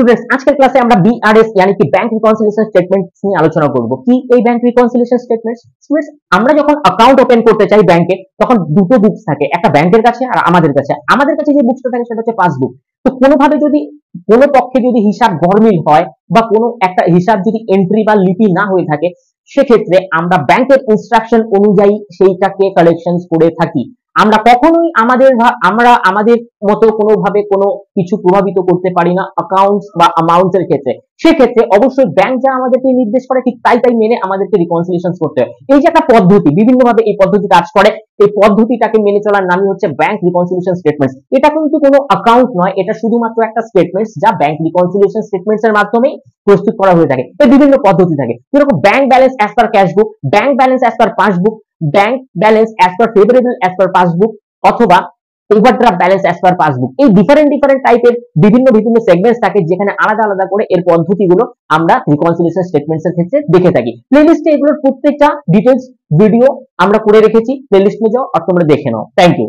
Students আজকের ক্লাসে আমরা বিআরএস यानी कि बैंक रिकन्सिलिएशन स्टेटमेंट्स নিয়ে আলোচনা করব। কি এই बैंक रिकन्सिलिएशन स्टेटमेंट्स? स्टूडेंट्स আমরা যখন অ্যাকাউন্ট ওপেন করতে চাই ব্যাংকে তখন দুটো বুকস থাকে, একটা ব্যাংকের কাছে আর আমাদের কাছে। আমাদের কাছে যে বুকসটা থাকে সেটা হচ্ছে পাসবুক। তো কোনোভাবে যদি কোনো পক্ষে যদি হিসাব গরমিল হয় বা কোনো একটা হিসাব যদি এন্ট্রি বা লিপি না হয়ে থাকে সেক্ষেত্রে আমরা ব্যাংকের ইনস্ট্রাকশন অনুযায়ী সেইটাকে কালেকশনস করে থাকি। আমরা কখনোই আমরা আমাদের মতো কোনোভাবে কোনো কিছু প্রভাবিত করতে পারি না অ্যাকাউন্টস বা অ্যামাউন্টের ক্ষেত্রে। সেক্ষেত্রে অবশ্যই ব্যাংক যা আমাদেরকে নির্দেশ করে ঠিক তাই মেনে আমাদেরকে রিকনসিলিয়েশন করতে হয়। এই যে একটা পদ্ধতি, বিভিন্নভাবে এই পদ্ধতি কাজ করে, এই পদ্ধতিটাকে মেনে চলার নামই হচ্ছে ব্যাংক রিকনসিলিয়েশন স্টেটমেন্টস। এটা কিন্তু কোনো অ্যাকাউন্ট নয়, এটা শুধুমাত্র একটা স্টেটমেন্টস যা ব্যাংক রিকনসিলিয়েশন স্টেটমেন্টস এর মাধ্যমেই প্রস্তুত করা হয়ে থাকে। এর বিভিন্ন পদ্ধতি থাকে, যেরকম bank balance as per cash book, bank balance as per passbook, bank balance as per favourable as per passbook অথবা overdraft balance as per passbook. এই ডিফারেন্ট টাইপের বিভিন্ন সেগমেন্টস থাকে যেখানে আলাদা করে এর পদ্ধতিগুলো আমরা রিকনসিলিয়েশন স্টেটমেন্টস এর ক্ষেত্রে দেখে থাকি। প্লেলিস্টে এগুলোর প্রত্যেকটা ডিটেইলস ভিডিও আমরা করে রেখেছি, প্লেলিস্টে যাও আর তোমরা দেখে নাও। Thank you.